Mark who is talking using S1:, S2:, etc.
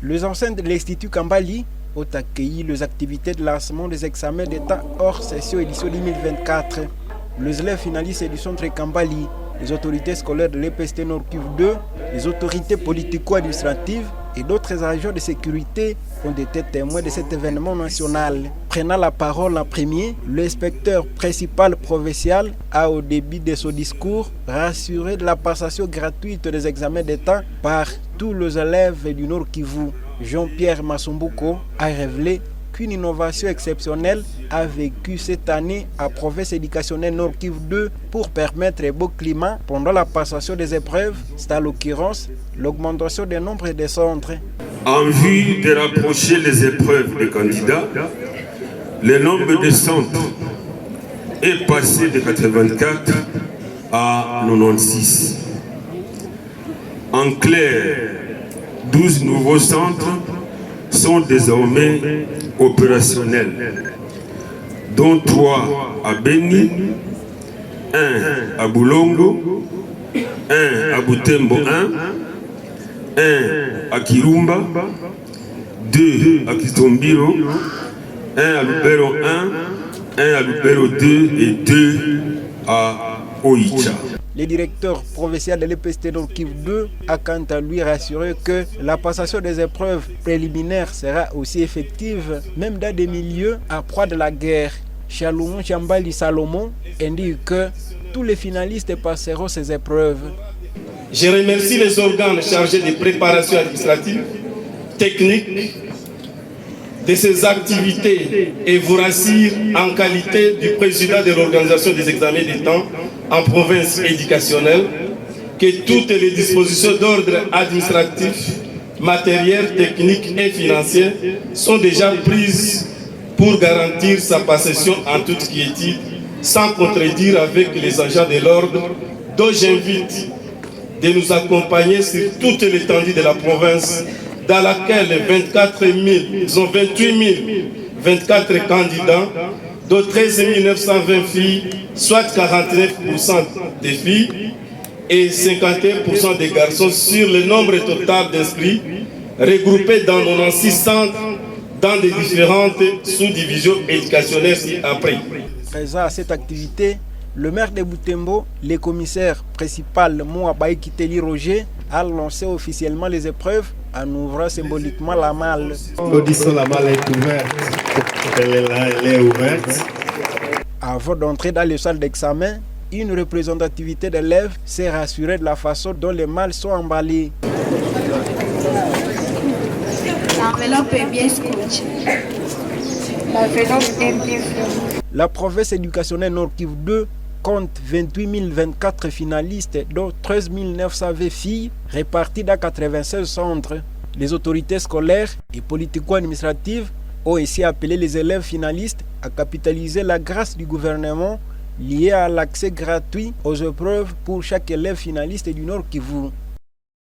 S1: Les enceintes de l'Institut Kambali ont accueilli les activités de lancement des examens d'État hors session édition 2024. Les élèves finalistes du centre Kambali, les autorités scolaires de l'EPST Nord Kivu 2, les autorités politico-administratives et d'autres agents de sécurité ont été témoins de cet événement national. Prenant la parole en premier, l'inspecteur principal provincial a, au début de son discours, rassuré de la passation gratuite des examens d'État par tous les élèves du Nord Kivu. Jean-Pierre Masumbuko a révélé qu'une innovation exceptionnelle a vécu cette année à province éducationnelle Nord Kivu 2 pour permettre un beau climat pendant la passation des épreuves. C'est à l'occurrence l'augmentation du nombre de centres.
S2: En vue de rapprocher les épreuves des candidats, le nombre de centres est passé de 84 à 96. En clair, 12 nouveaux centres sont désormais opérationnels, dont 3 à Beni, 1 à Boulongo, 1 à Butembo 1 à Kirumba, 2 à Kitombiro, 1 à Lubero 1 à Lubero 2 et 2 à Oicha.
S1: Le directeur provincial de l'EPST Nord Kivu 2 a quant à lui rassuré que la passation des épreuves préliminaires sera aussi effective, même dans des milieux à proie de la guerre. Chaloumou Chambali Salomon indique que tous les finalistes passeront ces épreuves.
S3: Je remercie les organes chargés des préparations administratives, techniques, de ces activités et vous rassure en qualité du président de l'organisation des examens d'État en province éducationnelle que toutes les dispositions d'ordre administratif, matériel, technique et financier sont déjà prises pour garantir sa passation en toute quiétude, sans contredire avec les agents de l'ordre, dont j'invite de nous accompagner sur toute l'étendue de la province dans laquelle 28 024 candidats, dont 13 920 filles, soit 49% des filles et 51% des garçons sur le nombre total d'inscrits, regroupés dans 96 centres dans des différentes sous-divisions éducationnelles ci-après.
S1: Présent à cette activité, le maire de Butembo, le commissaire principal Mouabaï Kiteli Roger, a lancé officiellement les épreuves en ouvrant symboliquement la malle.
S4: L'audition, la malle est ouverte. Elle est ouverte.
S1: Avant d'entrer dans les salles d'examen, une représentativité d'élèves s'est rassurée de la façon dont les malles sont emballées.
S5: L'enveloppe est bien scotchée. L'enveloppe est bien fermée.
S1: La province éducationnelle Nord Kivu 2 compte 28 024 finalistes, dont 13 920 filles, réparties dans 96 centres. Les autorités scolaires et politico-administratives ont ainsi appelé les élèves finalistes à capitaliser la grâce du gouvernement liée à l'accès gratuit aux épreuves pour chaque élève finaliste du Nord Kivu.